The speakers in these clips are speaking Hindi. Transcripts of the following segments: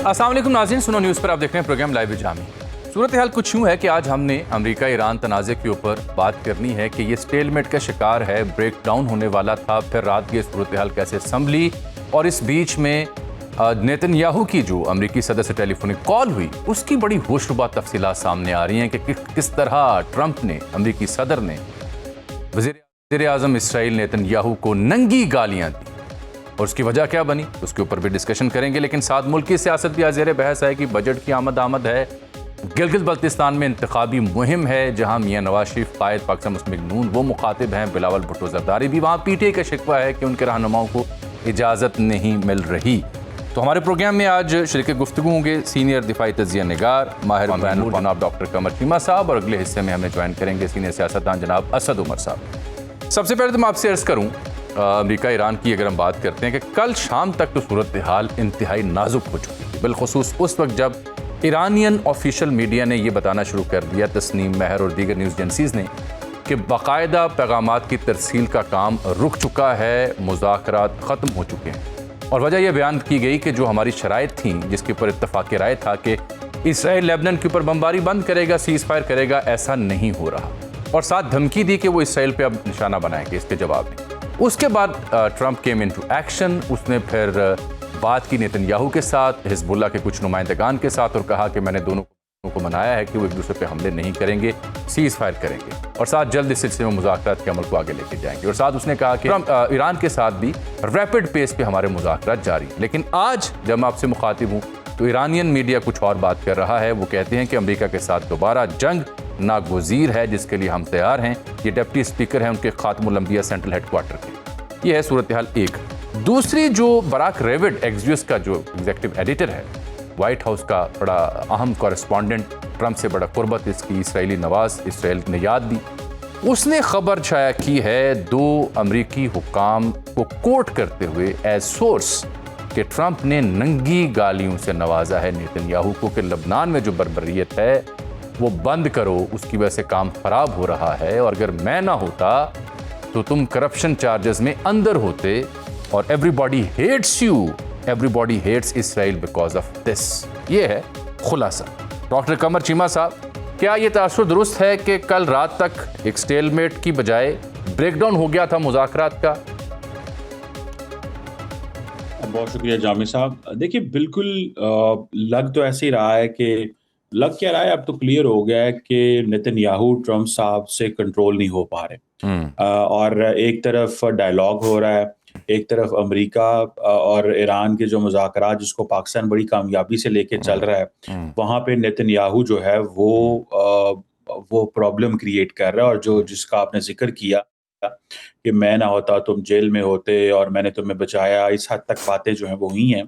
अस्सलाम वालेकुम नाज़रीन, सुनो न्यूज़ पर आप देख रहे हैं प्रोग्राम लाइव जामी। सूरत हाल कुछ यूँ है कि आज हमने अमेरिका ईरान तनाज़े के ऊपर बात करनी है कि ये स्टेलमेट का शिकार है, ब्रेक डाउन होने वाला था, फिर रात की सूरत हाल कैसे संभली और इस बीच में नेतन्याहू की जो अमेरिकी सदर से टेलीफोनिक कॉल हुई उसकी बड़ी होशरुबा तफसीलात सामने आ रही हैं कि किस तरह ट्रंप ने, अमेरिकी सदर ने वज़ीर आज़म इसराइल नेतन्याहू को नंगी गालियाँ दी और उसकी वजह क्या बनी, उसके ऊपर भी डिस्कशन करेंगे। लेकिन साथ मुल्क की सियासत भी ज़ेर बहस है कि बजट की आमद है, गिलगित बल्तिस्तान में इंतखाबी मुहिम है जहां मियां नवाज शरीफ कायद पाकिस्तान मुस्लिम लीग नून वो मुखातिब हैं, बिलावल भुट्टो जरदारी भी वहाँ पीटीआई का शिकवा है कि उनके रहनुमाओं को इजाज़त नहीं मिल रही। तो हमारे प्रोग्राम में आज शरीक गुफ्तगू होंगे सीनियर दिफाई तजिया निगार माहिर बैनुर जनाब डॉक्टर कमर चीमा साहब और अगले हिस्से में हमें ज्वाइन करेंगे सीनियर सियासतदान जनाब असद उमर साहब। सबसे पहले तो मैं आपसे अर्ज़ करूँ, अमेरिका ईरान की अगर हम बात करते हैं कि कल शाम तक तो सूरत हाल इंतहाई नाजुक हो चुकी थी, बिलखुसूस उस वक्त जब ईरानियन ऑफिशियल मीडिया ने यह बताना शुरू कर दिया, तस्नीम महर और दीगर न्यूज़ एजेंसीज़ ने, कि बाकायदा पैगामात की तरसील का काम रुक चुका है, मुज़ाकरात ख़त्म हो चुके हैं। और वजह यह बयान की गई कि जो हमारी शराइत थी जिसके ऊपर इत्तफ़ाक़ राय था कि इसराइल लेबनान के ऊपर बमबारी बंद करेगा, सीज़ फायर करेगा, ऐसा नहीं हो रहा और साथ धमकी दी कि वो इसराइल पे अब निशाना बनाएंगे इसके जवाब में। उसके बाद ट्रंप केम इनटू एक्शन, उसने फिर बात की नेतन्याहू के साथ, हिजबुल्लाह के कुछ नुमाइंदगान के साथ और कहा कि मैंने दोनों को मनाया है कि वो एक दूसरे पे हमले नहीं करेंगे, सीज़ फायर करेंगे और साथ जल्द इस सिलसिले में मुज़ाकरात के अमल को आगे लेके जाएंगे। और साथ उसने कहा कि ईरान के साथ भी रैपिड पेस पे हमारे मुज़ाकरात जारी। लेकिन आज जब मैं आपसे मुखातिब हूँ तो ईरानियन मीडिया कुछ और बात कर रहा है। वो कहते हैं कि अमेरिका के साथ दोबारा जंग नागुज़ीर है जिसके लिए हम तैयार हैं। ये डिप्टी स्पीकर हैं उनके खातमुल अंबिया सेंट्रल हेडक्वार्टर के। ये है सूरत हाल एक। दूसरी जो बराक रेविड एक्सियोस का जो एग्जीक्यूटिव एडिटर है, वाइट हाउस का बड़ा अहम कॉरेस्पॉन्डेंट, ट्रंप से बड़ा कुर्बत इसकी इसराइली नवाज इसराइल ने याद दी, उसने खबर छाया की है दो अमरीकी हुकाम को कोट करते हुए एज सोर्स कि ट्रंप ने नंगी गालियों से नवाजा है नेतन्याहू को कि लबनान में जो बर्बरियत है वो बंद करो, उसकी वजह से काम खराब हो रहा है और अगर मैं ना होता तो तुम करप्शन चार्जेस में अंदर होते और everybody hates you, everybody hates Israel because of this. ये है खुलासा। डॉक्टर कमर चीमा साहब, क्या ये तासुर दुरुस्त है कि कल रात तक एक स्टेलमेट की बजाय ब्रेकडाउन हो गया था मुज़ाकरात का? बहुत शुक्रिया जामी साहब। देखिए बिल्कुल लग तो ऐसे ही रहा है कि लग क्या रहा है, अब तो क्लियर हो गया है कि नेतन्याहू ट्रंप साहब से कंट्रोल नहीं हो पा रहे। और एक तरफ डायलॉग हो रहा है, एक तरफ अमेरिका और ईरान के जो मुज़ाकरात जिसको पाकिस्तान बड़ी कामयाबी से लेके चल रहा है, वहाँ पे नेतन्याहू जो है वो प्रॉब्लम क्रिएट कर रहा है। और जो जिसका आपने जिक्र किया कि मैं ना होता तुम जेल में होते और मैंने तुम्हें बचाया, इस हद तक बातें जो हैं वो हुई हैं।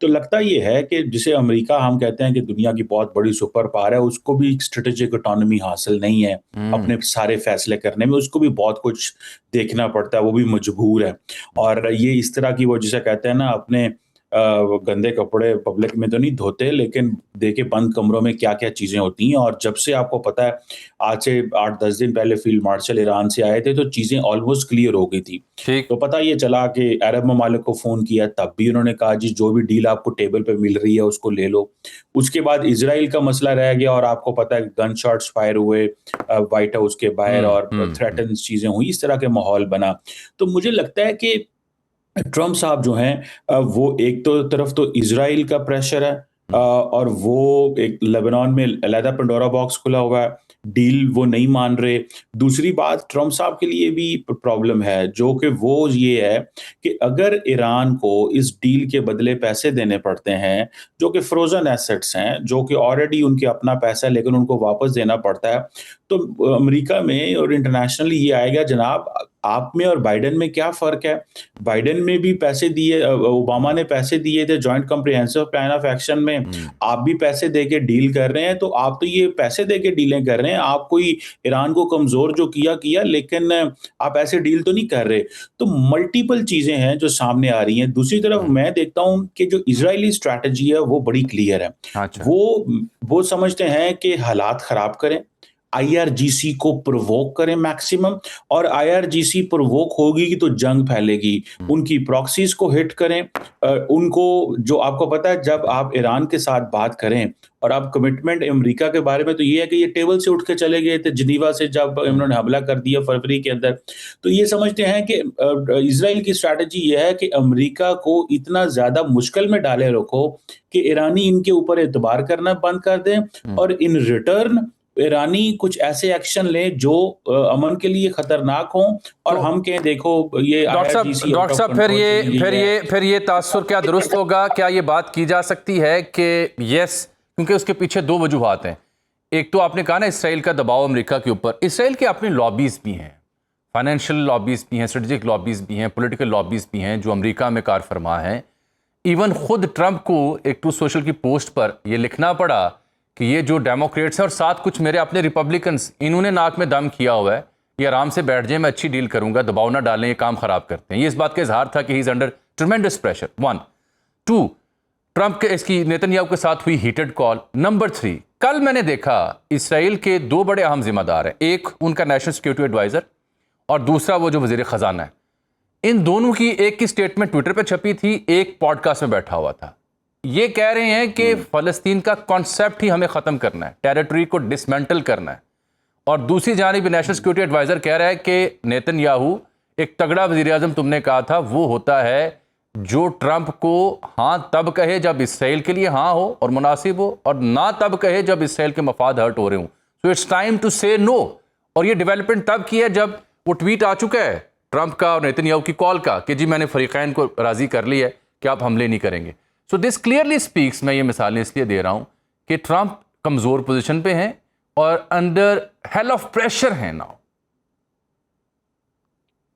तो लगता ये है कि जिसे अमेरिका हम कहते हैं कि दुनिया की बहुत बड़ी सुपर पावर है, उसको भी स्ट्रेटेजिक ऑटोनॉमी हासिल नहीं है अपने सारे फैसले करने में, उसको भी बहुत कुछ देखना पड़ता है, वो भी मजबूर है। और ये इस तरह की वो जिसे कहते हैं ना, अपने गंदे कपड़े पब्लिक में तो नहीं धोते, लेकिन देखे बंद कमरों में क्या क्या चीजें होती हैं। और जब से आपको पता है आज से 8-10 दिन पहले फील्ड मार्शल ईरान से आए थे तो चीजें ऑलमोस्ट क्लियर हो गई थी। तो पता ये चला कि अरब ममालिक को फोन किया, तब भी उन्होंने कहा जी जो भी डील आपको टेबल पे मिल रही है उसको ले लो। उसके बाद इजराइल का मसला रह गया और आपको पता है गन शॉट्स फायर हुए व्हाइट हाउस के बाहर और थ्रेटन चीजें हुई, इस तरह के माहौल बना। तो मुझे लगता है कि ट्रम्प साहब जो हैं वो एक तो तरफ तो इजराइल का प्रेशर है और वो एक लेबनान में अलहदा पंडोरा बॉक्स खुला हुआ है, डील वो नहीं मान रहे। दूसरी बात ट्रम्प साहब के लिए भी प्रॉब्लम है जो कि वो ये है कि अगर ईरान को इस डील के बदले पैसे देने पड़ते हैं जो कि फ्रोजन एसेट्स हैं, जो कि ऑलरेडी उनके अपना पैसा है लेकिन उनको वापस देना पड़ता है, तो अमेरिका में और इंटरनेशनली ये आएगा जनाब आप में और बाइडेन में क्या फर्क है। बाइडेन में भी पैसे दिए, ओबामा ने पैसे दिए थे joint comprehensive plan of action में, आप भी पैसे देके डील कर रहे हैं। तो आप तो ये पैसे देके डीलें कर रहे हैं, आप कोई ईरान को कमजोर जो किया लेकिन आप ऐसे डील तो नहीं कर रहे। तो मल्टीपल चीजें हैं जो सामने आ रही हैं। दूसरी तरफ मैं देखता हूं कि जो इजरायली स्ट्रैटेजी है वो बड़ी क्लियर है। अच्छा। वो समझते हैं कि हालात खराब करें आईआरजीसी को प्रोवोक करें मैक्सिमम, और आईआरजीसी प्रोवोक होगी तो जंग फैलेगी। उनकी प्रॉक्सीज को हिट करें। उनको, जो आपको पता है, जब आप ईरान के साथ बात करें और आप कमिटमेंट अमेरिका के बारे में, तो ये है कि ये टेबल से उठ के चले गए थे जिनीवा से जब इन्होंने हमला कर दिया फरवरी के अंदर। तो ये समझते हैं कि इजराइल की स्ट्रैटेजी ये है कि अमेरिका को इतना ज्यादा मुश्किल में डाले रखो कि ईरानी इनके ऊपर एतबार करना बंद कर दें, और इन रिटर्न ईरानी कुछ ऐसे एक्शन लें जो अमन के लिए खतरनाक हों, और हम कहें देखो ये डॉक्टर साहब फिर ये तासुर क्या दुरुस्त होगा? क्या ये बात की जा सकती है कि यस, क्योंकि उसके पीछे दो वजूहात हैं। एक तो आपने कहा ना इसराइल का दबाव अमेरिका के ऊपर, इसराइल की अपनी लॉबीज भी हैं, फाइनेंशियल लॉबीज भी हैं, स्ट्रेटेजिक लॉबीज भी हैं, पॉलिटिकल लॉबीज भी हैं जो अमेरिका में कार फरमा हैं। इवन खुद ट्रंप को एक ट्रूथ सोशल की पोस्ट पर यह लिखना पड़ा कि ये जो डेमोक्रेट्स हैं और साथ कुछ मेरे अपने रिपब्लिकन्स, इन्होंने नाक में दम किया हुआ है, ये आराम से बैठ जाए, मैं अच्छी डील करूंगा, दबाव ना डालें, ये काम खराब करते हैं। ये इस बात का इजहार था कि ही इज अंडर ट्रेमेंडस प्रेशर। 1 2 ट्रंप के इसकी नेतन्याहू के साथ हुई हीटेड कॉल। नंबर 3, कल मैंने देखा इसराइल के दो बड़े अहम जिम्मेदार हैं, एक उनका नेशनल सिक्योरिटी एडवाइजर और दूसरा वो जो वजीर खजाना है। इन दोनों की एक की स्टेटमेंट ट्विटर पर छपी थी, एक पॉडकास्ट में बैठा हुआ था। ये कह रहे हैं कि फ़लस्तीन का कॉन्सेप्ट ही हमें ख़त्म करना है, टेरिटरी को डिसमेंटल करना है। और दूसरी जानिब नेशनल सिक्योरिटी एडवाइज़र कह रहा है कि नेतन्याहू, एक तगड़ा वज़ीर आज़म तुमने कहा था, वो होता है जो ट्रंप को हाँ तब कहे जब इसराइल के लिए हाँ हो और मुनासिब हो, और ना तब कहे जब इसराइल के मफाद हर्ट हो रहे हों। सो इट्स टाइम टू से नो। और ये डेवलपमेंट तब की है जब वो ट्वीट आ चुका है ट्रंप का और नेतन्याहू की कॉल का कि जी मैंने फरीकैन को राज़ी कर लिया है कि आप हमले नहीं करेंगे। सो दिस क्लियरली स्पीक्स, मैं ये मिसालें इसलिए दे रहा हूं कि ट्रंप कमजोर पोजीशन पे हैं और अंडर हेल ऑफ प्रेशर हैं नाउ।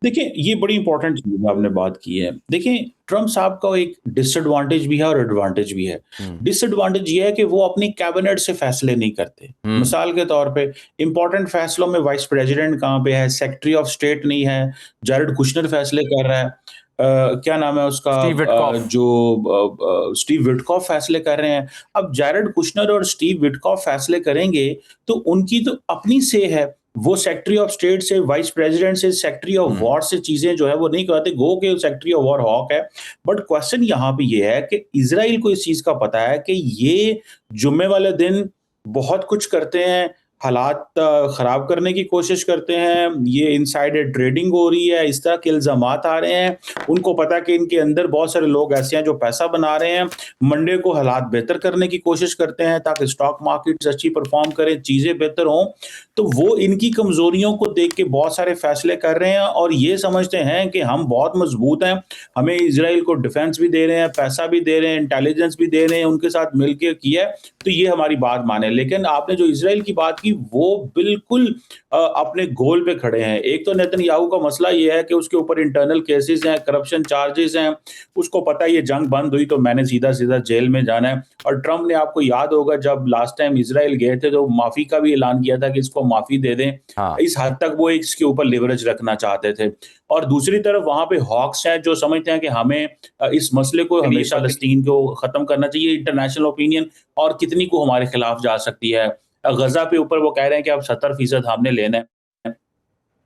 देखिए, ये बड़ी इंपॉर्टेंट चीज आपने बात की है। देखिए, ट्रंप साहब का एक डिसएडवांटेज भी है और एडवांटेज भी है। डिसएडवांटेज ये है कि वो अपनी कैबिनेट से फैसले नहीं करते। मिसाल के तौर पे इंपॉर्टेंट फैसलों में वाइस प्रेसिडेंट कहाँ पे है, सेक्रेटरी ऑफ स्टेट नहीं है, जैरेड कुशनर फैसले कर रहा है, क्या नाम है उसका, जो स्टीव विटकॉफ फैसले कर रहे हैं। अब जैरेड कुशनर और स्टीव विटकॉफ फैसले करेंगे तो उनकी तो अपनी से है, वो सेक्रेटरी ऑफ स्टेट से, वाइस प्रेसिडेंट से, सेक्रेटरी ऑफ वॉर से चीजें जो है वो नहीं कहते, गो के सेक्रेटरी ऑफ वॉर हॉक है। बट क्वेश्चन यहाँ पे ये है कि इजराइल को इस चीज का पता है कि ये जुम्मे वाले दिन बहुत कुछ करते हैं, हालात खराब करने की कोशिश करते हैं, ये इनसाइडर ट्रेडिंग हो रही है, इस तरह के इल्जामात आ रहे हैं। उनको पता है कि इनके अंदर बहुत सारे लोग ऐसे हैं जो पैसा बना रहे हैं, मंडे को हालात बेहतर करने की कोशिश करते हैं ताकि स्टॉक मार्केट्स अच्छी परफॉर्म करें, चीजें बेहतर हों। तो वो इनकी कमजोरियों को देख के बहुत सारे फैसले कर रहे हैं और ये समझते हैं कि हम बहुत मजबूत हैं, हमें इजराइल को डिफेंस भी दे रहे हैं, पैसा भी दे रहे हैं, इंटेलिजेंस भी दे रहे हैं, उनके साथ मिलकर किया है तो ये हमारी बात माने। लेकिन आपने जो इजराइल की बात की वो बिल्कुल अपने गोल पे खड़े हैं। एक तो नेतन्याहू का मसला ये है कि उसके ऊपर इंटरनल केसेस हैं, करप्शन चार्जेस हैं, उसको पता है ये जंग बंद हुई तो मैंने सीधा सीधा जेल में जाना है। और ट्रंप ने, आपको याद होगा, जब लास्ट टाइम इजराइल गए थे तो माफी का भी ऐलान किया था कि इसको माफी दे दें। हाँ। इस हद तक वो इसके ऊपर लिवरेज रखना चाहते थे। और दूसरी तरफ वहां पे हॉक्स हैं जो समझते हैं कि हमें इस मसले को हमेशा फलस्तीन को खत्म करना चाहिए, इंटरनेशनल ओपिनियन और कितनी को हमारे खिलाफ जा सकती है। गजा पे ऊपर वो कह रहे हैं कि अब 70% हमने लेना है।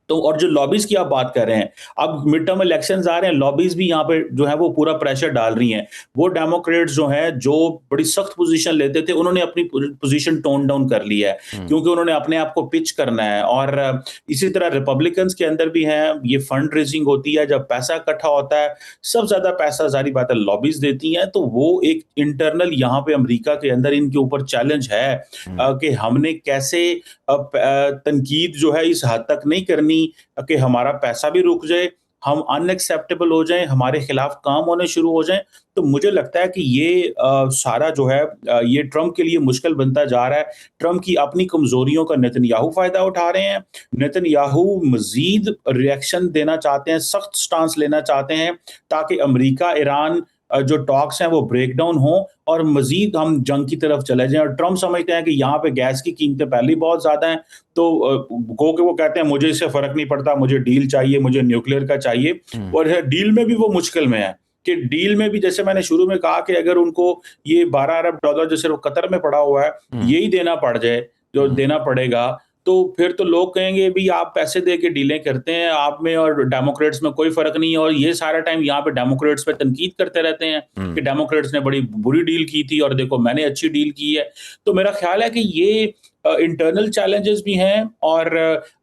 तो और जो लॉबीज की आप बात कर रहे हैं, अब मिड टर्म इलेक्शंस आ रहे हैं, लॉबीज भी यहाँ पे जो है वो पूरा प्रेशर डाल रही हैं। वो डेमोक्रेट्स जो हैं, जो बड़ी सख्त पोजीशन लेते थे, उन्होंने अपनी पोजीशन टोन डाउन कर ली है क्योंकि उन्होंने अपने आप को पिच करना है। और इसी तरह रिपब्लिकन्स के अंदर भी हैं, ये फंड रेजिंग होती है, जब पैसा इकट्ठा होता है, सब ज्यादा पैसा जारी बात है लॉबीज देती हैं। तो वो एक इंटरनल यहाँ पे अमेरिका के अंदर इनके ऊपर चैलेंज है कि हमने कैसे तनकीद जो है इस हद तक नहीं करनी कि हमारा पैसा भी रुक जाए, हम अनएक्सेप्टेबल हो जाएं, हमारे खिलाफ काम होने शुरू हो जाएं। तो मुझे लगता है कि ये सारा जो है ये ट्रंप के लिए मुश्किल बनता जा रहा है। ट्रंप की अपनी कमजोरियों का नेतन्याहू फायदा उठा रहे हैं। नेतन्याहू मजीद रिएक्शन देना चाहते हैं, सख्त स्टांस लेना चाहते हैं ताकि अमेरिका ईरान जो टॉक्स हैं वो ब्रेक डाउन हो और मजीद हम जंग की तरफ चले जाएं। और ट्रंप समझते हैं कि यहाँ पे गैस की कीमतें पहले ही बहुत ज्यादा हैं, तो वो कहते हैं मुझे इससे फर्क नहीं पड़ता, मुझे डील चाहिए, मुझे न्यूक्लियर का चाहिए। और डील में भी वो मुश्किल में है कि डील में भी, जैसे मैंने शुरू में कहा, कि अगर उनको ये $12 अरब जो सिर्फ कतर में पड़ा हुआ है यही देना पड़ जाए, जो देना पड़ेगा, तो फिर तो लोग कहेंगे भी आप पैसे दे के डीलें करते हैं, आप में और डेमोक्रेट्स में कोई फ़र्क नहीं है, और ये सारा टाइम यहाँ पे डेमोक्रेट्स पे तनकीद करते रहते हैं कि डेमोक्रेट्स ने बड़ी बुरी डील की थी और देखो मैंने अच्छी डील की है। तो मेरा ख़्याल है कि ये इंटरनल चैलेंजेस भी हैं, और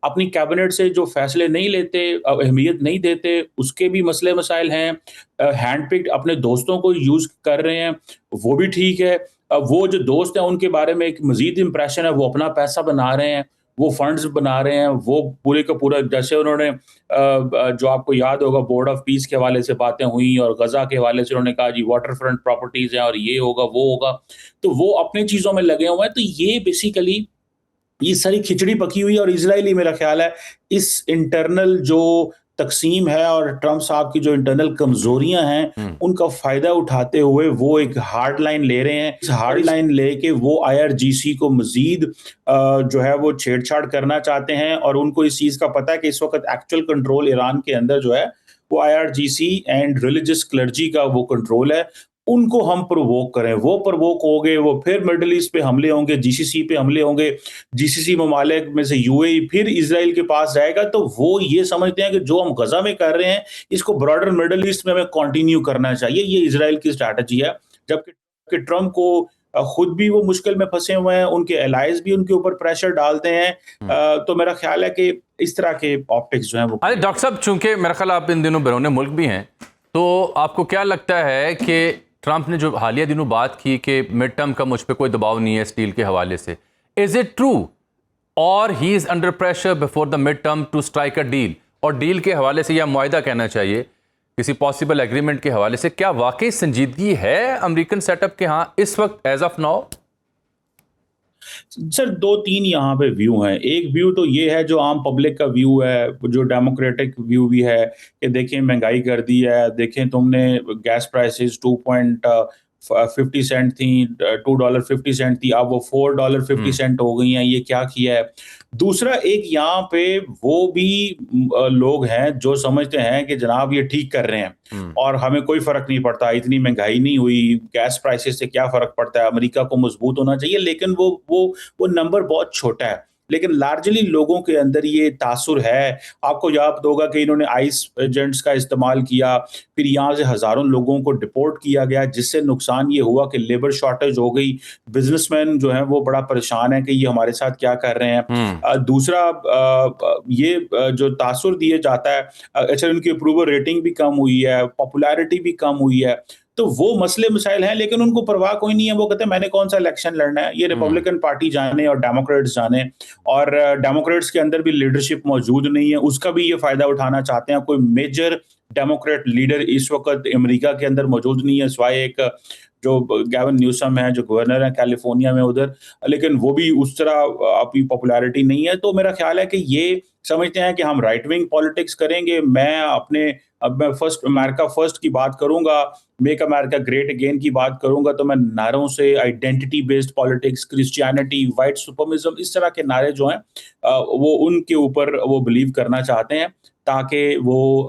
अपनी कैबिनेट से जो फ़ैसले नहीं लेते, अहमियत नहीं देते, उसके भी मसले-मसाइल हैं। हैंड पिक्ड अपने दोस्तों को यूज़ कर रहे हैं, वो भी ठीक है। वो जो दोस्त हैं उनके बारे में एक मज़ीद इम्प्रेशन है, वो अपना पैसा बना रहे हैं, वो फंड्स बना रहे हैं, वो पूरे का पूरा, जैसे उन्होंने जो आपको याद होगा बोर्ड ऑफ पीस के हवाले से बातें हुई और गज़ा के हवाले से उन्होंने कहा जी वाटर फ्रंट प्रॉपर्टीज़ हैं और ये होगा, वो होगा। तो वो अपनी चीज़ों में लगे हुए हैं। तो ये बेसिकली ये सारी खिचड़ी पकी हुई है, और इज़राइली मेरा ख़्याल है इस इंटरनल जो तक़सीम है और ट्रम्प साहब की जो इंटरनल कमज़ोरियाँ हैं, उनका फ़ायदा उठाते हुए वो एक हार्ड लाइन ले रहे हैं। इस हार्ड लाइन लेके वो आईआरजीसी को मज़ीद जो है वो छेड़-छाड़ करना चाहते हैं, और उनको इस चीज़ का पता है कि इस वक़्त एक्चुअल कंट्रोल ईरान के अंदर जो है, वो आईआरजीसी एंड रिलिजियस क्लर्जी का वो कंट्रोल है। उनको हम प्रोवोक करें, वो प्रोवोक हो गए, वो फिर मिडल ईस्ट पे हमले होंगे, जीसीसी पे हमले होंगे, जीसीसी ममालिक में से यूएई फिर इज़राइल के पास जाएगा, तो वो ये समझते हैं कि जो हम गज़ा में कर रहे हैं, इसको ब्रॉडर मिडल ईस्ट में हमें कंटिन्यू करना चाहिए। ये इज़राइल की स्ट्रैटेजी है। जबकि कि ट्रम्प को खुद भी वो मुश्किल में फँसे हुए हैं, उनके एलाइज़ भी उनके ऊपर प्रेशर डालते हैं। तो मेरा ख़्याल है कि इस तरह के ऑप्टिक्स जो हैं वो। अरे डॉक्टर साहब, चूंकि मेरा ख्याल आप इन दिनों बैरून मुल्क भी हैं, तो आपको क्या लगता है कि ट्रंप ने जो हालिया दिनों बात की कि मिड टर्म का मुझ पे कोई दबाव नहीं है स्टील के हवाले से, इज इट ट्रू और he is under pressure before the mid term to strike a deal? और डील के हवाले से या मुआहिदा कहना चाहिए, किसी पॉसिबल एग्रीमेंट के हवाले से क्या वाकई संजीदगी है अमेरिकन सेटअप के यहाँ इस वक्त एज ऑफ नाउ? सर 2-3 यहाँ पे व्यू हैं। एक व्यू तो ये है जो आम पब्लिक का व्यू है, जो डेमोक्रेटिक व्यू भी है कि देखें महँगाई कर दी है, देखें तुमने गैस प्राइसेज़ 2.50 सेंट थी, $2.50 थी, अब वो $4.50 हो गई हैं, ये क्या किया है? दूसरा एक यहाँ पे वो भी लोग हैं जो समझते हैं कि जनाब ये ठीक कर रहे हैं और हमें कोई फ़र्क नहीं पड़ता, इतनी महँगाई नहीं हुई, गैस प्राइसेज़ से क्या फ़र्क पड़ता है, अमेरिका को मज़बूत होना चाहिए, लेकिन वो नंबर बहुत छोटा है। लेकिन लार्जली लोगों के अंदर ये तासुर है। आपको याद होगा कि इन्होंने आइस एजेंट्स का इस्तेमाल किया, फिर यहाँ से हज़ारों लोगों को डिपोर्ट किया गया, जिससे नुकसान ये हुआ कि लेबर शॉर्टेज हो गई। बिज़नेसमैन जो हैं वो बड़ा परेशान है कि ये हमारे साथ क्या कर रहे हैं। दूसरा ये जो तासुर दिए जाता है, अच्छा उनकी अप्रूवल रेटिंग भी कम हुई है, पॉपुलैरिटी भी कम हुई है। तो वो मसले मसाइल हैं, लेकिन उनको परवाह कोई नहीं है। वो कहते हैं मैंने कौन सा इलेक्शन लड़ना है, ये रिपब्लिकन पार्टी जाने और डेमोक्रेट्स जाने, और डेमोक्रेट्स के अंदर भी लीडरशिप मौजूद नहीं है, उसका भी ये फायदा उठाना चाहते हैं। कोई मेजर डेमोक्रेट लीडर इस वक्त अमेरिका के अंदर मौजूद नहीं है, सिवाय एक जो गैविन न्यूसम है जो गवर्नर है कैलिफोर्निया में उधर, लेकिन वो भी उस तरह अपनी पॉपुलैरिटी नहीं है। तो मेरा ख्याल है कि ये समझते हैं कि हम राइट विंग पॉलिटिक्स करेंगे। अब मैं फर्स्ट अमेरिका फर्स्ट की बात करूंगा, मेक अमेरिका ग्रेट अगेन की बात करूंगा, तो मैं नारों से identity based politics, Christianity, white supremacism, इस तरह के नारे जो हैं वो उनके ऊपर वो बिलीव करना चाहते हैं, ताकि वो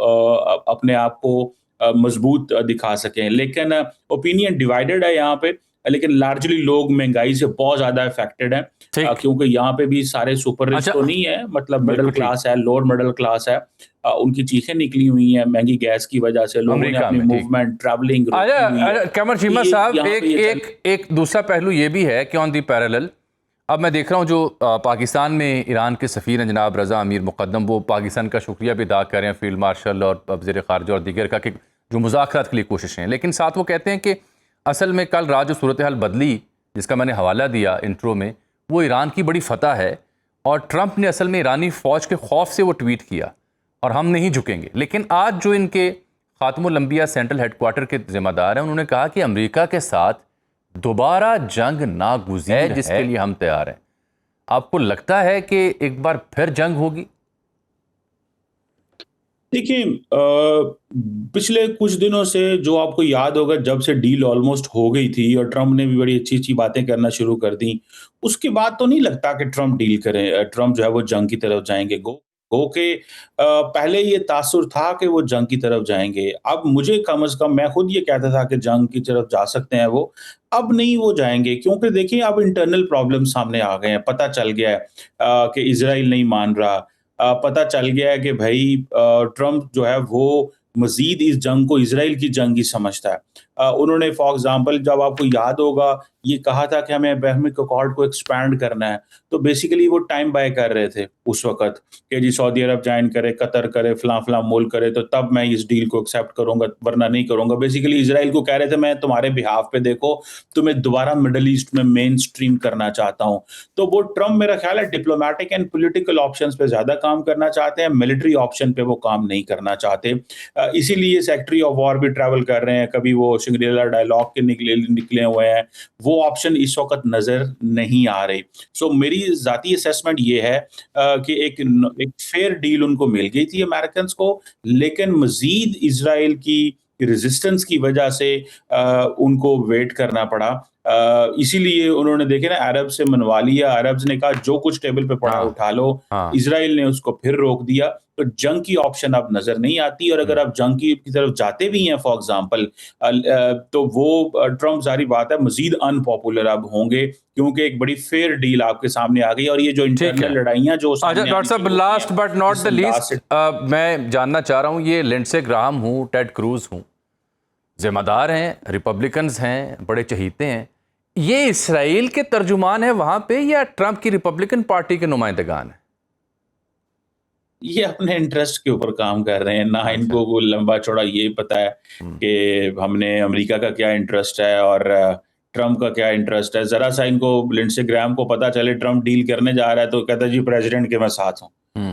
अपने आप को मजबूत दिखा सकें। लेकिन ओपिनियन डिवाइडेड है यहाँ पे, लेकिन लार्जली लोग महंगाई से बहुत ज्यादा इफेक्टेड हैं, क्योंकि यहाँ पे भी सारे सुपर रिच तो नहीं है, मतलब मिडिल क्लास है, लोअर मिडिल क्लास है, उनकी चीखें निकली हुई हैं महंगी गैस की वजह से, लोगों ने अपनी मूवमेंट, ट्रैवलिंग कमर चीमा साहब, एक दूसरा पहलू ये भी है कि ऑन दी पैरेलल अब मैं देख रहा हूँ जो पाकिस्तान में ईरान के सफ़ीर हैं जनाब रज़ा अमीर मुक़द्दम, वो पाकिस्तान का शुक्रिया भी अदा कर रहे हैं फील्ड मार्शल और वज़ीर ख़ारजा और दीगर का, कि जो मुज़ाकरात के लिए कोशिशें हैं। लेकिन साथ वो कहते हैं कि असल में कल रात जो सूरत हाल बदली, जिसका मैंने हवाला दिया इंट्रो में, वो ईरान की बड़ी फतह है, और ट्रंप ने असल में ईरानी फ़ौज के खौफ से वो ट्वीट किया और हम नहीं झुकेंगे। लेकिन आज जो इनके ख़ातमुल अंबिया सेंट्रल हेडक्वार्टर के ज़िम्मेदार हैं, उन्होंने कहा कि अमेरिका के साथ दोबारा जंग नागुज़ीर है जिसके लिए हम तैयार हैं। आपको लगता है कि एक बार फिर जंग होगी? देखिए, पिछले कुछ दिनों से जो आपको याद होगा, जब से डील ऑलमोस्ट हो गई थी और ट्रंप ने भी बड़ी अच्छी-अच्छी बातें करना शुरू कर दी, उसके बाद तो नहीं लगता कि ट्रंप डील करें, ट्रंप जो है वो जंग की तरफ जाएँगे। गो के पहले ये तासुर था कि वो जंग की तरफ जाएंगे। अब मुझे कम से कम, मैं खुद ये कहता था कि जंग की तरफ जा सकते हैं वो, अब नहीं वो जाएंगे, क्योंकि देखिए अब इंटरनल प्रॉब्लम सामने आ गए हैं। पता चल गया है कि इजराइल नहीं मान रहा, पता चल गया है कि भाई ट्रम्प जो है वो मजीद इस जंग को इजराइल की जंग ही समझता है। उन्होंने फॉर एग्जांपल, जब आपको याद होगा, ये कहा था कि हमें अब्राहमिक अकॉर्ड को एक्सपैंड करना है, तो बेसिकली वो टाइम बाय कर रहे थे उस वक्त कि जी सऊदी अरब ज्वाइन करे, कतर करे, फलां मुल्क करे, तो तब मैं इस डील को एक्सेप्ट करूंगा, वरना नहीं करूंगा। बेसिकली इजराइल को कह रहे थे मैं तुम्हारे बिहाफ पे, देखो तुम्हें दोबारा मिडल ईस्ट में मेन स्ट्रीम करना चाहता हूं। तो वो ट्रम्प मेरा ख्याल है डिप्लोमेटिक एंड पॉलिटिकल ऑप्शंस पे ज्यादा काम करना चाहते हैं, मिलिट्री ऑप्शन पे वो काम नहीं करना चाहते। इसीलिए सेक्रेटरी ऑफ वॉर भी ट्रैवल कर रहे हैं, कभी वो शिंगरीला डायलॉग के निकले हुए हैं, वो ऑप्शन इस वक्त नजर नहीं आ रहे। सो मेरी जाती असेसमेंट ये है कि एक फेयर डील उनको मिल गई थी अमेरिकन को, लेकिन मजीद इजराइल की रेजिस्टेंस की वजह से उनको वेट करना पड़ा। इसीलिए उन्होंने देखे ना, अरब से मनवा लिया, अरब्स ने कहा जो कुछ टेबल पे पड़ा उठा लो, इजराइल ने उसको फिर रोक दिया। तो जंग की ऑप्शन अब नजर नहीं आती, और अगर आप जंग की तरफ जाते भी हैं फॉर एग्जांपल, तो वो ट्रम्प, जारी बात है, मजीद अनपॉपुलर अब होंगे, क्योंकि एक बड़ी फेयर डील आपके सामने आ गई। और ये जो इंटरनल लड़ाइयां जो डॉक्टर साहब, last but not the least, मैं जानना चाह रहा हूं, ये लिंडसे ग्राहम हूं, टेड क्रूज हूं, जिम्मेदार हैं, रिपब्लिकन्स हैं, बड़े चहीते हैं, ये इसराइल के तर्जुमान है वहां पे या ट्रंप की रिपब्लिकन पार्टी के नुमाइंदगान है? ये अपने इंटरेस्ट के ऊपर काम कर रहे हैं ना, इनको को लंबा चौड़ा ये पता है कि हमने अमेरिका का क्या इंटरेस्ट है और ट्रम्प का क्या इंटरेस्ट है। जरा सा इनको, लिंडसे ग्राहम को पता चले ट्रम्प डील करने जा रहा है तो कहता है जी प्रेसिडेंट के मैं साथ हूँ।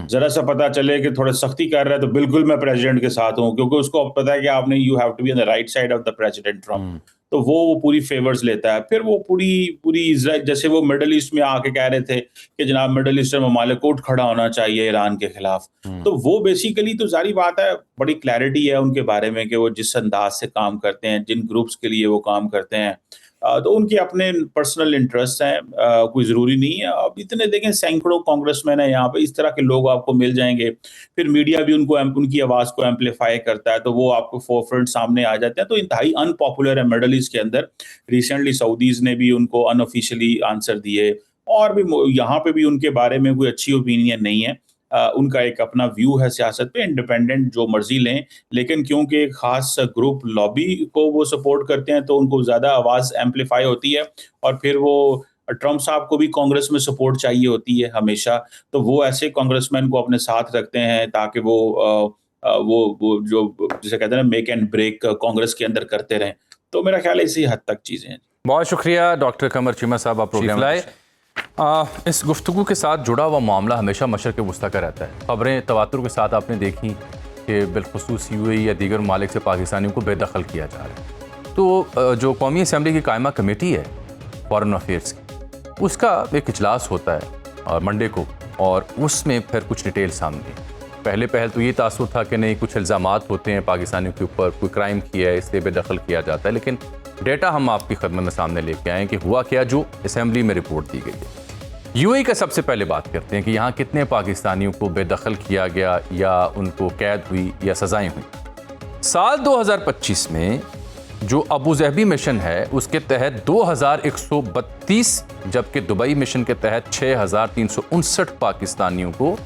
जरा सा पता चले कि थोड़ा सख्ती कर रहा है तो बिल्कुल मैं प्रेसिडेंट के साथ हूँ, क्योंकि उसको पता है कि आपने, you have to be on the right side of the president Trump. तो वो पूरी फेवर्स लेता है। फिर वो पूरी इजराइल, जैसे वो मिडल ईस्ट में आके कह रहे थे कि जनाब मिडल ईस्टर्न ममालिक उठ खड़ा होना चाहिए ईरान के खिलाफ, तो वो बेसिकली, तो जारी बात है, बड़ी क्लैरिटी है उनके बारे में कि वो जिस अंदाज से काम करते हैं, जिन ग्रुप्स के लिए वो काम करते हैं, तो उनके अपने पर्सनल इंटरेस्ट हैं, कोई ज़रूरी नहीं है। अब इतने देखें सैकड़ों कांग्रेसमैन है यहाँ पे, इस तरह के लोग आपको मिल जाएंगे। फिर मीडिया भी उनकी आवाज़ को एम्पलीफाई करता है, तो वो आपको फोरफ्रंट सामने आ जाते हैं। तो इंतहाई अनपॉपुलर है मिडल ईस्ट के अंदर। रिसेंटली सऊदीज़ ने भी उनको अनऑफिशियली आंसर दिए, और भी यहाँ पे भी उनके बारे में कोई अच्छी ओपिनियन नहीं है। उनका एक अपना व्यू है सियासत पे, इंडिपेंडेंट जो मर्जी लें, लेकिन क्योंकि एक खास ग्रुप लॉबी को वो सपोर्ट करते हैं तो उनको ज्यादा आवाज एम्पलीफाई होती है। और फिर वो ट्रम्प साहब को भी कांग्रेस में सपोर्ट चाहिए होती है हमेशा, तो वो ऐसे कांग्रेसमैन को अपने साथ रखते हैं ताकि वो जो जिसे कहते हैं ना, मेक एंड ब्रेक कांग्रेस के अंदर करते रहें। तो मेरा ख्याल है इसी हद तक चीजें हैं। बहुत शुक्रिया डॉक्टर कमर चीमा साहब, आप प्रोग्राम लाए। इस गुफ्तगू के साथ जुड़ा हुआ मामला हमेशा मशरक़ वुस्ता का रहता है। खबरें तवातुर के साथ आपने देखी कि बिलखुसूस यूएई या दीगर ममालिक से पाकिस्तानियों को बेदखल किया जा रहा है। तो जो कौमी असम्बली की कायमा कमेटी है फॉरेन अफेयर्स की, उसका एक इजलास होता है मंडे को, और उसमें फिर कुछ डिटेल सामने। पहले तो ये तासुर था कि नहीं, कुछ इल्ज़ामात होते हैं पाकिस्तानियों के ऊपर, कोई क्राइम किया है इसलिए बेदखल किया जाता है, लेकिन डेटा हम आपकी खदमत में सामने लेके आए कि हुआ क्या जो असेंबली में रिपोर्ट दी गई है। यूएई का सबसे पहले बात करते हैं कि यहाँ कितने पाकिस्तानियों को बेदखल किया गया या उनको कैद हुई या सजाएं हुई। साल 2025 में जो अबू ज़हबी मिशन है उसके तहत 2132, जबकि दुबई मिशन के तहत 6359 पाकिस्तानियों को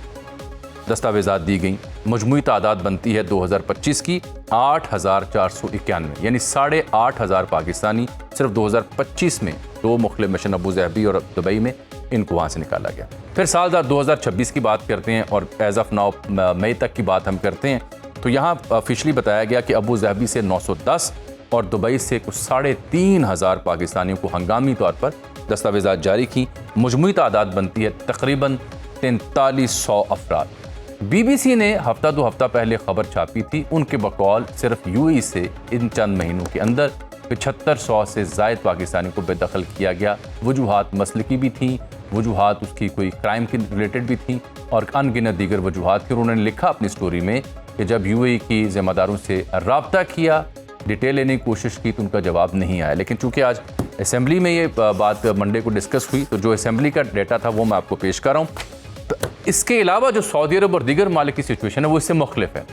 दस्तावेज़ात दी गई। मजमूई तादाद बनती है 2025 की 8491, यानी 8500 पाकिस्तानी सिर्फ 2025 में 2 मुख्तलिफ मिशन अबू ज़हबी और दुबई में इनको वहाँ से निकाला गया। फिर साल 2026 की बात करते हैं और एज ऑफ नाउ मई तक की बात हम करते हैं, तो यहाँ ऑफिशियली बताया गया कि अबू ज़हबी से 910 और दुबई से कुछ 3500 पाकिस्तानियों को हंगामी तौर पर दस्तावेज़ात जारी की। मजमूई तादाद बनती है तकरीबन 4300 अफराद। BBC ने हफ्ता 2 हफ्ता पहले खबर छापी थी, उनके बकौल सिर्फ यूएई से इन चंद महीनों के अंदर 7500 से ज़ायद पाकिस्तानियों को बेदखल किया गया। वजूहात मसलकी भी थी, वजूहात उसकी कोई क्राइम के रिलेटेड भी थी और अनगिनत दीगर वजूहात। फिर उन्होंने लिखा अपनी स्टोरी में कि जब यूएई की ज़िम्मेदारों से रब्ता किया, डिटेल लेने की कोशिश की तो उनका जवाब नहीं आया। लेकिन चूँकि आज असेंबली में ये बात मंडे को डिस्कस हुई, तो जो असेंबली का डेटा था वो मैं आपको पेश कर रहा हूँ। इसके अलावा जो सऊदी अरब और दीगर मालिक की सिचुएशन है वो इससे मुख्तलिफ है,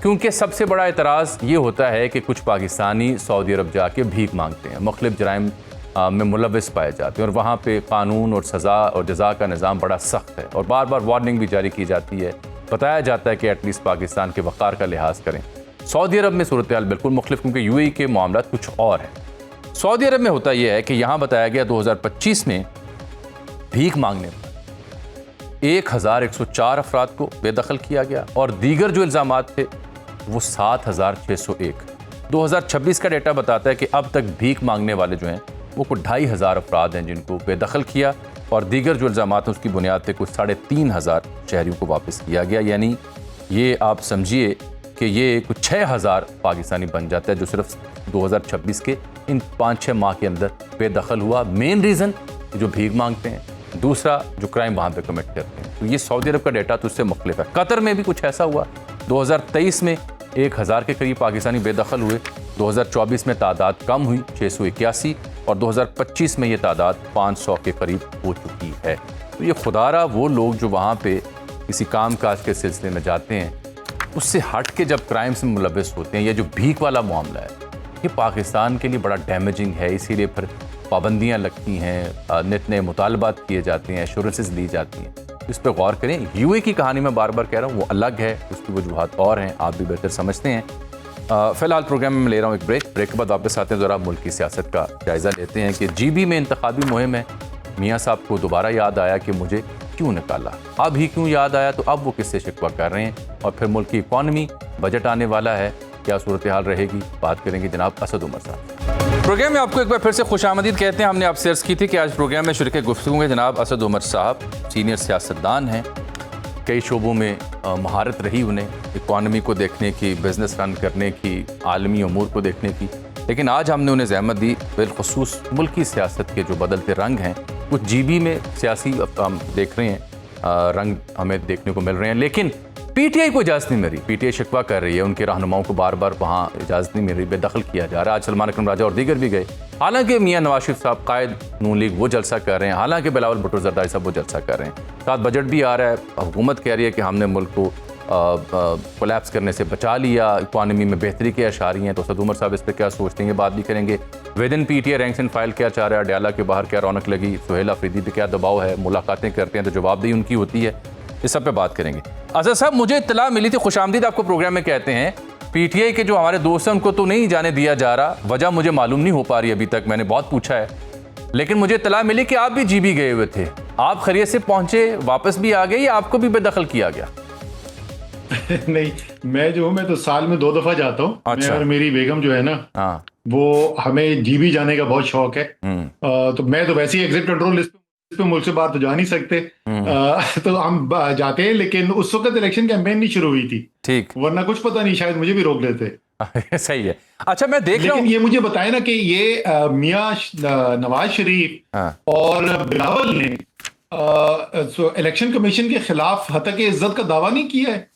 क्योंकि सबसे बड़ा एतराज़ ये होता है कि कुछ पाकिस्तानी सऊदी अरब जाके भीख मांगते हैं, मुख्तलिफ जराइम में मुलविस पाए जाते हैं और वहाँ पे कानून और सज़ा और जज़ा का निज़ाम बड़ा सख्त है और बार बार वार्निंग भी जारी की जाती है, बताया जाता है कि एटलीस्ट पाकिस्तान के वक़ार का लिहाज करें। सऊदी अरब में सूरत हाल बिल्कुल मुख्तलिफ, क्योंकि यूएई के मामला कुछ और है। सऊदी अरब में होता यह है कि यहाँ बताया गया 2025 में भीख मांगने पर 1104 अफराद को बेदखल किया गया और दीगर जो इल्ज़ामात थे वो 7601। 2026 का डेटा बताता है कि अब तक भीख मांगने वाले जो हैं वो कुछ 2500 अफराद हैं जिनको बेदखल किया और दीगर जो इल्ज़ामात हैं उसकी बुनियाद पे कुछ 3500 शहरियों को वापस किया गया। यानी ये आप समझिए कि ये कुछ 6000 पाकिस्तानी बन जाता है जो सिर्फ 2026 के इन 5-6 माह के अंदर बेदखल हुआ। मेन रीज़न जो भीख मांगते हैं, दूसरा जो क्राइम वहाँ पे कमिट करते हैं। तो ये सऊदी अरब का डेटा तो उससे मुख्तलिफ है। कतर में भी कुछ ऐसा हुआ, 2023 में 1000 के करीब पाकिस्तानी बेदखल हुए, 2024 में तादाद कम हुई 681 और 2025 में ये तादाद 500 के करीब हो चुकी है। तो ये खुदारा वो लोग जो वहाँ पे किसी काम काज के सिलसिले में जाते हैं उससे हट के जब क्राइम से मुलविस होते हैं, ये जो भीख वाला मामला है ये पाकिस्तान के लिए बड़ा डैमेजिंग है। इसीलिए फिर पाबंदियाँ लगती हैं, नित नए मुतालबात किए जाते हैं, एश्योरेंसेस दी जाती हैं। इस पर गौर करें। यूए की कहानी मैं बार बार कह रहा हूँ वो अलग है, उसकी वजूहात और हैं, आप भी बेहतर समझते हैं। फ़िलहाल प्रोग्राम में मैं ले रहा हूँ एक ब्रेक के बाद वापस आते हैं, ज़रा मुल्क की सियासत का जायज़ा लेते हैं कि GB में इंतखाबी मुहिम है। मियाँ साहब को दोबारा याद आया कि मुझे क्यों निकाला, अब ही क्यों याद आया, तो अब वो किससे शिकवा कर रहे हैं, और फिर मुल्क की इकॉनमी, बजट आने वाला है, क्या सूरत हाल रहेगी, बात करेंगे जनाब असद उमर साहब। प्रोग्राम में आपको एक बार फिर से खुशामदीद कहते हैं। हमने आपसे अर्ज़ की थी कि आज प्रोग्राम में शुरीक गुफ्तगू हैं जनाब असद उमर साहब, सीनियर सियासतदान हैं, कई शोबों में महारत रही उन्हें, इकॉनमी को देखने की, बिज़नेस रन करने की, आलमी अमूर को देखने की। लेकिन आज हमने उन्हें ज़हमत दी बिलखुसूस मुल्क की सियासत के जो बदलते रंग हैं, कुछ GB में सियासी हम देख रहे हैं, रंग हमें देखने को मिल रहे हैं, लेकिन PTI को इजाज़त नहीं मिल रही। PTI शिकवा कर रही है, उनके रहनुमाओं को बार बार वहाँ इजाज़त नहीं मिल रही, बेदखल किया जा रहा है। आज सलमान अकरम राजा और दीगर भी गए, हालांकि मियाँ नवाज शरीफ साहब कायद नून लीग वो जलसा कर रहे हैं, हालांकि बिलावल भुट्टो जरदारी साहब वो जलसा कर रहे हैं। साथ बजट भी आ रहा है, हुकूमत कह रही है कि हमने मुल्क को कोलैप्स करने से बचा लिया, इकॉनमी में बेहतरी के अशारी हैं। तो असद उमर साहब इस पर क्या सोचते हैं, बात भी करेंगे। With in PTI ranks and file क्या चाह रहा है, अडयाला के बाहर क्या रौनक लगी, सुहेल अफरीदी पे क्या दबाव है, मुलाकातें करते हैं तो जवाबदेही उनकी होती है, इस सब पे बात करेंगे। असद साहब, मुझे इत्तला मिली थी, खुशामदीद आपको प्रोग्राम में कहते हैं, PTI के जो हमारे दोस्त हैं उनको तो नहीं जाने दिया जा रहा, वजह मुझे मालूम नहीं हो पा रही अभी तक, मैंने बहुत पूछा है, लेकिन मुझे इत्तला मिली कि आप भी GB गए हुए थे, आप खैरियत से पहुंचे, वापस भी आ गए या आपको भी बेदखल किया गया? नहीं, मैं जो हूँ, मैं तो साल में 2 दफा जाता हूँ। अच्छा। मैं और मेरी बेगम जो है ना, हाँ, वो हमें GB जाने का बहुत शौक है। तो मैं तो वैसे ही एग्जिट कंट्रोल लिस्ट पे मुल्क से बाहर तो जा नहीं सकते, तो हम जाते हैं, लेकिन उस वक्त इलेक्शन कैंपेन नहीं शुरू हुई थी, ठीक, वरना कुछ पता नहीं, शायद मुझे भी रोक लेते। सही है। अच्छा, मैं देख रहा हूँ, लेकिन ये मुझे बताए ना कि ये मियाँ नवाज शरीफ और बिलावल ने इलेक्शन कमीशन के खिलाफ हतक इज्जत का दावा नहीं किया है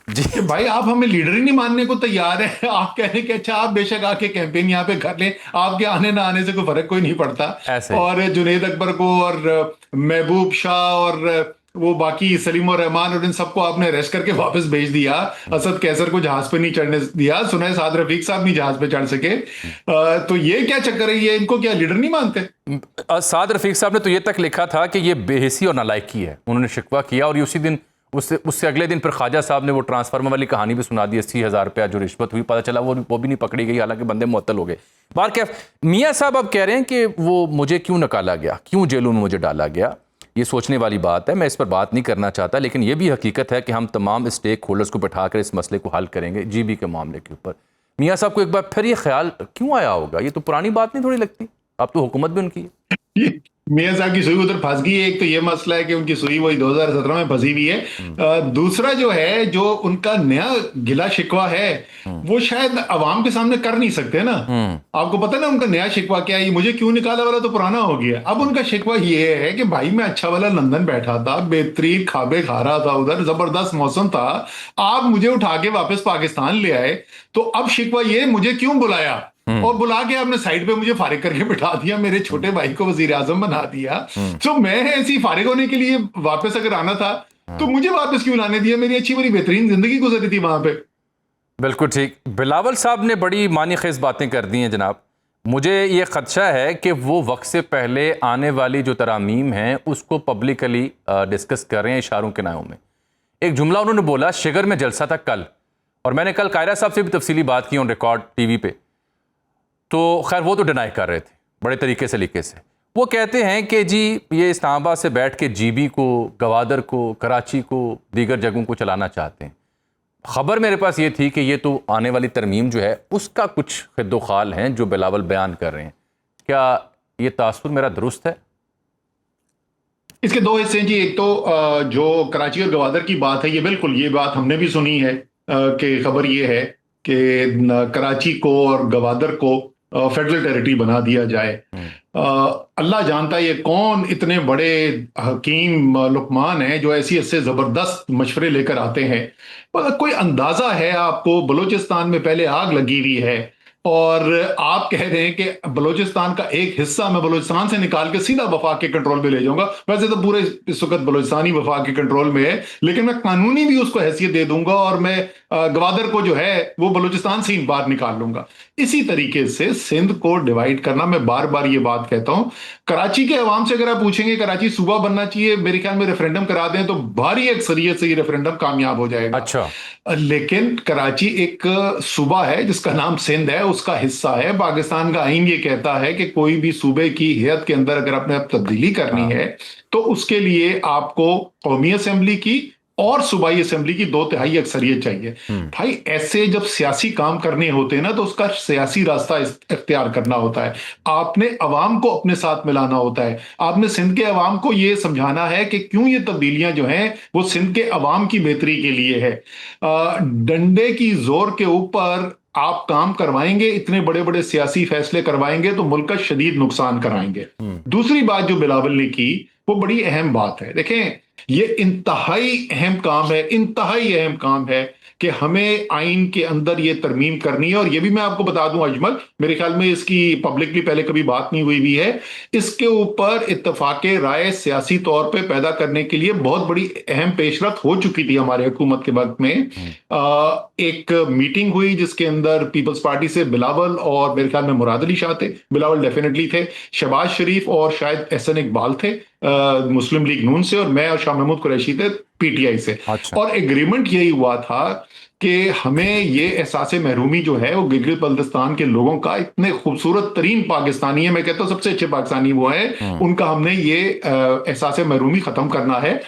कि भाई आप हमें लीडर ही नहीं मानने को तैयार है, आप कह रहे हैं कि अच्छा आप बेशक आके कैंपेन यहाँ पे कर लें, आपके आने ना आने से कोई फर्क कोई नहीं पड़ता। और जुनेद अकबर को और महबूब शाह और वो बाकी सलीम और रहमान और इन सबको आपने अरेस्ट करके वापस भेज दिया, असद कैसर को जहाज पे नहीं चढ़ने दिया, सुना है साद रफीक साहब नहीं जहाज पे चढ़ सके। तो ये क्या चक्कर है, ये इनको क्या लीडर नहीं मानते? साद रफीक साहब ने तो ये तक लिखा था कि ये बेहिसी और नालायकी है, उन्होंने शिकवा किया, और उसी दिन उससे अगले दिन फिर ख्वाजा साहब ने वो ट्रांसफार्मर वाली कहानी भी सुना दी, 80,000 रुपया जो रिश्वत हुई, पता चला वो भी नहीं पकड़ी गई, हालांकि बंदे मुअत्तल हो गए। बार क्या मियाँ साहब अब कह रहे हैं कि वो मुझे क्यों निकाला गया, क्यों जेलों में मुझे डाला गया, ये सोचने वाली बात है, मैं इस पर बात नहीं करना चाहता, लेकिन ये भी हकीकत है कि हम तमाम स्टेक होल्डर्स को बैठाकर इस मसले को हल करेंगे GB के मामले के ऊपर। मियाँ साहब को एक बार फिर ये ख्याल क्यों आया होगा, ये तो पुरानी बात नहीं थोड़ी लगती, अब तो हुकूमत भी उनकी है। मियाँ साहब की सुई उधर फंस गई है। एक तो ये मसला है कि उनकी सुई वही 2017 में फंसी हुई है। दूसरा जो है, जो उनका नया गिला शिकवा है वो शायद अवाम के सामने कर नहीं सकते ना। आपको पता ना उनका नया शिकवा क्या है, ये मुझे क्यों निकाला वाला तो पुराना हो गया। अब उनका शिकवा ये है कि भाई मैं अच्छा वाला लंदन बैठा था, बेहतरीन खाबे खा रहा था, उधर जबरदस्त मौसम था, आप मुझे उठा के वापस पाकिस्तान ले आए, तो अब शिकवा ये मुझे क्यों बुलाया और बुला के आपने साइड पे मुझे फारिग करके बिठा दिया, मेरे छोटे भाई को वजीर आजम बना दिया। तो मैं ऐसी फारिग होने के लिए वापस अगर आना था तो मुझे वापस क्यों लाने दिया? मेरी अच्छी बड़ी बेहतरीन जिंदगी गुजरी थी वहां पे। बिल्कुल ठीक। बिलावल साहब ने बड़ी मानी खेज बातें कर दी हैं जनाब। मुझे ये खदशा है कि वो वक्त से पहले आने वाली जो तरामीम हैं उसको पब्लिकली डिस्कस कर रहे हैं इशारों के नायों में। एक जुमला उन्होंने बोला, शिगर में जलसा था कल, और मैंने कल कायरा साहब से भी तफसीली बात की ऑन रिकॉर्ड टीवी पे, तो खैर वो तो डिनाई कर रहे थे बड़े तरीके से लिखे से। वो कहते हैं कि जी ये इस्लामाबाद से बैठ के जीबी को, गवादर को, कराची को, दीगर जगहों को चलाना चाहते हैं। खबर मेरे पास ये थी कि ये तो आने वाली तरमीम जो है उसका कुछ खिद्दोखाल हैं जो बिलावल बयान कर रहे हैं। क्या ये तासुर मेरा दुरुस्त है? इसके दो हिस्से हैं जी। एक तो जो कराची और गवादर की बात है, ये बिल्कुल ये बात हमने भी सुनी है कि खबर ये है कि कराची को और गवादर को फेडरल टेरिटरी बना दिया जाए। अल्लाह जानता है ये कौन इतने बड़े हकीम लुकमान हैं जो ऐसी ऐसे जबरदस्त मशवरे लेकर आते हैं। पर कोई अंदाजा है आपको? बलूचिस्तान में पहले आग लगी हुई है और आप कह रहे हैं कि बलूचिस्तान का एक हिस्सा मैं बलूचिस्तान से निकाल के सीधा वफाक के कंट्रोल में ले जाऊंगा। वैसे तो पूरे इस वक्त बलूचिस्तानी वफाक के कंट्रोल में है, लेकिन मैं कानूनी भी उसको हैसियत दे दूंगा और मैं गवादर को जो है वो बलूचिस्तान से ही बाहर निकाल लूंगा। इसी तरीके से सिंध को डिवाइड करना, मैं बार बार ये बात कहता हूं। कराची के अवाम से अगर आप पूछेंगे कराची सूबा बनना चाहिए, मेरे ख्याल में रेफरेंडम करा दें तो भारी अक्सरियत से ये रेफरेंडम कामयाब हो जाएगा। अच्छा, लेकिन कराची एक सूबा है जिसका नाम सिंध है, उसका हिस्सा है। पाकिस्तान का आईन ये कहता है कि कोई भी सूबे की हैत के अंदर अगर अपने तब्दीली करनी है तो उसके लिए आपको कौमी असेंबली की और सूबाई असेंबली की 2/3 अक्सरियत चाहिए। भाई ऐसे जब सियासी काम करने होते हैं ना तो उसका सियासी रास्ता इख्तियार करना होता है। आपने अवाम को अपने साथ मिलाना होता है। आपने सिंध के अवाम को यह समझाना है कि क्यों ये तब्दीलियां जो हैं वो सिंध के अवाम की बेहतरी के लिए है। डंडे की जोर के ऊपर आप काम करवाएंगे, इतने बड़े बड़े सियासी फैसले करवाएंगे तो मुल्क का शदीद नुकसान कराएंगे। दूसरी बात जो बिलावल ने की वो बड़ी अहम बात है। देखें, ये इंतहाई अहम काम है, इंतहाई अहम काम है कि हमें आइन के अंदर ये तरमीम करनी है। और ये भी मैं आपको बता दूं अजमल, मेरे ख्याल में इसकी पब्लिकली पहले कभी बात नहीं हुई भी है। इसके ऊपर इत्तफाके राय सियासी तौर पे पैदा करने के लिए बहुत बड़ी अहम पेशरफ्त हो चुकी थी हमारे हुकूमत के वक्त में। एक मीटिंग हुई जिसके अंदर पीपल्स पार्टी से बिलावल और मेरे ख्याल में मुराद अली शाह थे, बिलावल डेफिनेटली थे, शहबाज शरीफ और शायद एहसन इकबाल थे मुस्लिम लीग नून से, और मैं और शाह महमूद कुरैशी थे पीटीआई से। अच्छा। और एग्रीमेंट यही हुआ था कि हमें ये एहसास महरूमी जो है वो गिलगित बल्तिस्तान के लोगों का, इतने खूबसूरत तरीन पाकिस्तानी है, मैं कहता हूँ सबसे अच्छे पाकिस्तानी वो है, उनका हमने ये एहसास महरूमी खत्म करना है।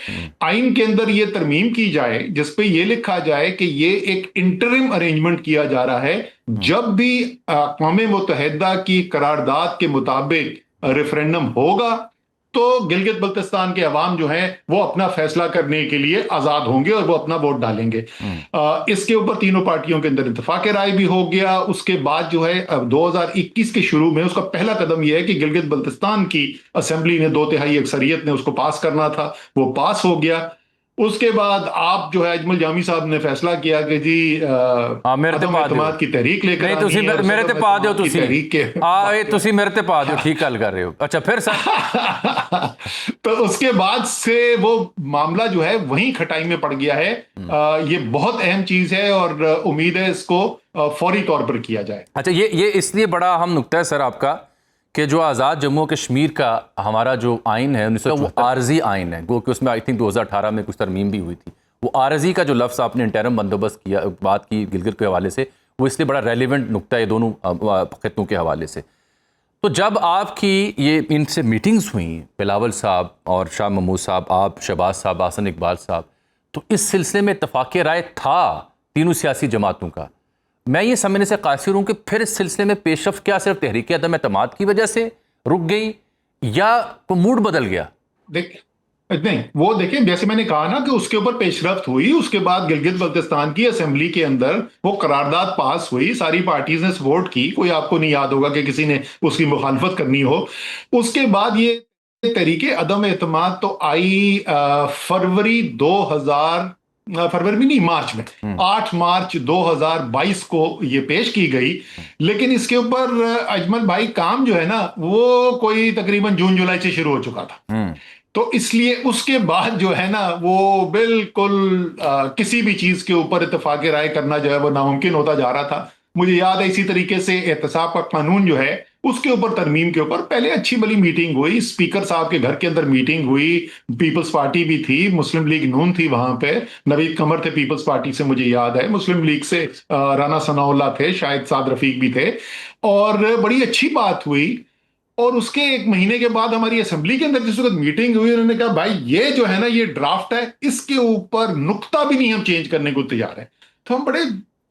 आइन के अंदर ये तरमीम की जाए जिसपे ये लिखा जाए कि ये एक इंटरिम अरेंजमेंट किया जा रहा है। जब भी अक़वाम मुत्तहिदा की करारदाद के मुताबिक रेफरेंडम होगा तो गिलगित बल्तिस्तान के अवाम जो हैं वो अपना फैसला करने के लिए आजाद होंगे और वो अपना वोट डालेंगे। इसके ऊपर तीनों पार्टियों के अंदर इत्तेफाक राय भी हो गया। उसके बाद जो है 2021 के शुरू में उसका पहला कदम यह है कि गिलगित बल्तिस्तान की असेंबली ने 2/3 अक्सरियत ने उसको पास करना था, वो पास हो गया। उसके बाद आप जो है अजमल जामी साहब ने फैसला किया कि जी मेरे ते पा दिओ की तहरीक लेकर नहीं, तुसी मेरे ते पा दिओ, तुसी तुसी मेरे ते पा दिओ, ठीक गल कर रहे हो। अच्छा, फिर सर तो उसके बाद से वो मामला जो है वहीं खटाई में पड़ गया है। ये बहुत अहम चीज है और उम्मीद है इसको फौरी तौर पर किया जाए। अच्छा, ये इसलिए बड़ा अहम नुक्ता है सर आपका कि जो आज़ाद जम्मू कश्मीर का हमारा जो आइन है 1974 वो आरजी आइन है, गो कि उसमें आई थिंक 2018 में कुछ तरमीम भी हुई थी। वो आरजी का जो लफ्ज़ आपने इंटरम बंदोबस्त किया, बात की गिलगित के हवाले से, वो इसलिए बड़ा रेलिवेंट नुक्ता है दोनों खित्तों के हवाले से। तो जब आपकी ये इनसे मीटिंग्स हुई, बिलावल साहब और शाह महमूद साहब, आप, शहबाज साहब, एहसन इकबाल साहब, तो इस सिलसिले में इत्तफाक राय था तीनों सियासी जमातों का। मैं ये समझने से कासिर हूं कि फिर इस सिलसिले में पेशरफ्त क्या सिर्फ तहरीक अदम एतमाद की वजह से रुक गई या कोई मूड बदल गया? नहीं, वो देखिए जैसे मैंने कहा ना कि उसके ऊपर पेशरफ्त हुई। उसके बाद गिलगित बल्तिस्तान की असेंबली के अंदर वो करारदाद पास हुई, सारी पार्टीज ने सपोर्ट की, कोई आपको नहीं याद होगा कि किसी ने उसकी मुखालफत करनी हो। उसके बाद ये तहरीके अदम एतमाद तो आई फरवरी में नहीं, मार्च में, 8 मार्च 2022 को ये पेश की गई। लेकिन इसके ऊपर अजमल भाई काम जो है ना वो कोई तकरीबन जून जुलाई से शुरू हो चुका था। तो तो इसलिए उसके बाद जो है ना वो बिल्कुल किसी भी चीज के ऊपर इत्तेफाक राय करना जो है वो नामुमकिन होता जा रहा था। मुझे याद है इसी तरीके से एहतसाब का कानून जो है उसके ऊपर तरमीम के ऊपर पहले अच्छी भली मीटिंग हुई, स्पीकर साहब के घर के अंदर मीटिंग हुई, पीपल्स पार्टी भी थी, मुस्लिम लीग नून थी वहां पे, नवीद कमर थे पीपल्स पार्टी से मुझे याद है, मुस्लिम लीग से राना सनाउल्लाह थे, शायद साद रफीक भी थे, और बड़ी अच्छी बात हुई। और उसके एक महीने के बाद हमारी असेंबली के अंदर जिस वक्त मीटिंग हुई, उन्होंने कहा भाई ये जो है ना ये ड्राफ्ट है, इसके ऊपर नुक्ता भी नहीं हम चेंज करने को तैयार है। तो हम बड़े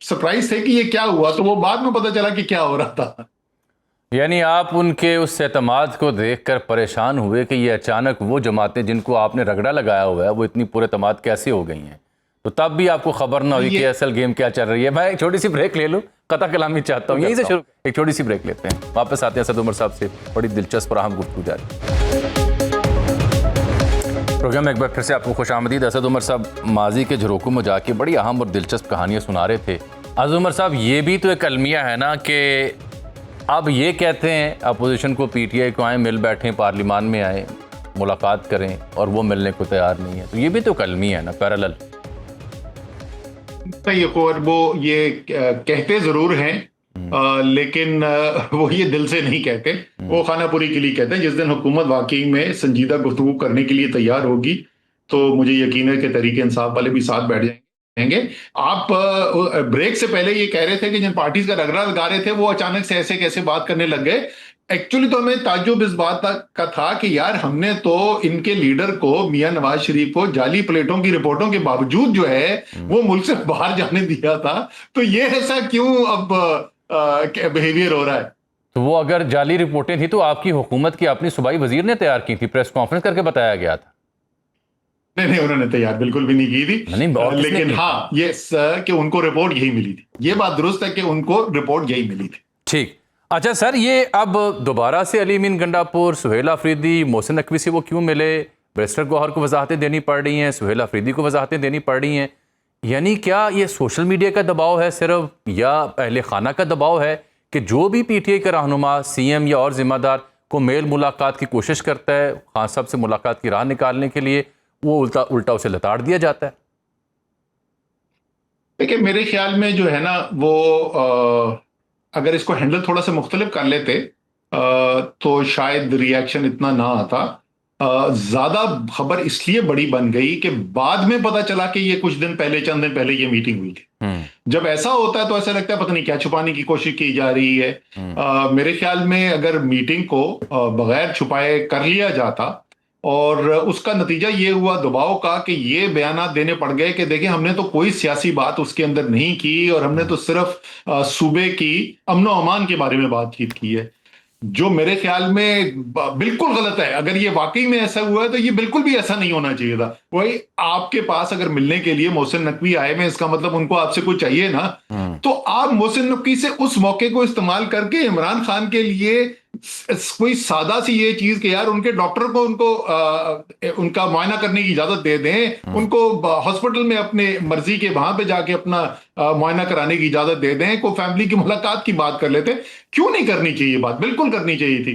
सरप्राइज थे कि ये क्या हुआ, तो वो बाद में पता चला कि क्या हो रहा था। यानी आप उनके उस एतमाद को देखकर परेशान हुए कि ये अचानक वो जमातें जिनको आपने रगड़ा लगाया हुआ है वो इतनी पूरे एतमाद कैसे हो गई हैं, तो तब भी आपको खबर ना हुई कि असल गेम क्या चल रही है। मैं एक छोटी सी ब्रेक ले लूँ, कथा कलामी चाहता हूँ, यहीं से शुरू एक छोटी सी ब्रेक लेते हैं, वापस आते हैं असद उमर साहब से, बड़ी दिलचस्प और अहम गुफ्तगू जारी। प्रोग्राम में एक बार फिर से आपको खुशामदीद। असद उमर साहब माजी के झरोकों में जाके बड़ी अहम और दिलचस्प कहानियाँ सुना रहे थे। असद उमर साहब, ये भी तो एक अलमिया है ना कि अब ये कहते हैं अपोजिशन को, पीटीआई को आए, मिल बैठें, पार्लियामान में आए, मुलाकात करें, और वो मिलने को तैयार नहीं है, तो ये भी तो अलमिया है ना, पैरेलल। वो ये कहते जरूर हैं, लेकिन वो ये दिल से नहीं कहते, वो खानापुरी के लिए कहते हैं। जिस दिन हुकूमत वाकई में संजीदा गुफ्तगू करने के लिए तैयार होगी तो मुझे यकीन है कि तहरीक इंसाफ वाले भी साथ बैठ जाएंगे। आप ब्रेक से पहले ये कह रहे थे कि जिन पार्टीज का रगड़ा लगा रहे थे वो अचानक से ऐसे कैसे बात करने लग गए। एक्चुअली तो हमें ताज्जुब इस बात का था कि यार हमने तो इनके लीडर को, मियां नवाज शरीफ को, जाली प्लेटों की रिपोर्टों के बावजूद जो है वो मुल्क से बाहर जाने दिया था, तो ये ऐसा क्यों अब बिहेवियर हो रहा है? तो वो अगर जाली रिपोर्टें थी तो आपकी हुकूमत की अपनी सूबाई वजीर ने तैयार की थी, प्रेस कॉन्फ्रेंस करके बताया गया था। नहीं, उन्होंने तैयार बिल्कुल भी नहीं की थी, लेकिन हाँ ये कि उनको रिपोर्ट यही मिली थी, ये बात दुरुस्त है कि उनको रिपोर्ट यही मिली थी। ठीक, अच्छा सर, ये अब दोबारा से अली अमीन गंडापुर, सुहेल अफरीदी, मोहसिन नकवी से वो क्यों मिले? बैरिस्टर गौहर को वजाहतें देनी पड़ रही हैं, सुहेल अफरीदी को वजाहतें देनी पड़ रही हैं, यानी क्या ये सोशल मीडिया का दबाव है सिर्फ, या अहले खाना का दबाव है कि जो भी पीटीआई का रहनुमा, सीएम या और जिम्मेदार को मेल मुलाकात की कोशिश करता है, खान साहब से मुलाकात की राह निकालने के लिए, वो उल्टा उसे लताड़ दिया जाता है? देखिए मेरे ख्याल में जो है ना वो अगर इसको हैंडल थोड़ा सा मुख्तलिफ कर लेते तो शायद रिएक्शन इतना ना आता। ज्यादा खबर इसलिए बड़ी बन गई कि बाद में पता चला कि ये कुछ दिन पहले, चंद दिन पहले ये मीटिंग हुई थी। जब ऐसा होता है तो ऐसा लगता है पता नहीं क्या छुपाने की कोशिश की जा रही है। मेरे ख्याल में अगर मीटिंग को बगैर छुपाए कर लिया जाता और उसका नतीजा ये हुआ दबाव का कि ये बयानात देने पड़ गए कि देखिए हमने तो कोई सियासी बात उसके अंदर नहीं की और हमने तो सिर्फ सूबे की अमनो अमान के बारे में बातचीत की है, जो मेरे ख्याल में बिल्कुल गलत है। अगर ये वाकई में ऐसा हुआ है तो ये बिल्कुल भी ऐसा नहीं होना चाहिए था। वही आपके पास अगर मिलने के लिए मोहसिन नकवी आए में, इसका मतलब उनको आपसे कुछ चाहिए ना, तो आप मोहसिन नकवी से उस मौके को इस्तेमाल करके इमरान खान के लिए कोई सादा सी ये चीज कि यार उनके डॉक्टर को उनका मुआयना करने की इजाजत दे दें, उनको हॉस्पिटल में अपने मर्जी के वहां पे जाके अपना मुआयना कराने की इजाजत दे दें, कोई फैमिली की मुलाकात की बात कर लेते। क्यों नहीं करनी चाहिए बात? बिल्कुल करनी चाहिए थी।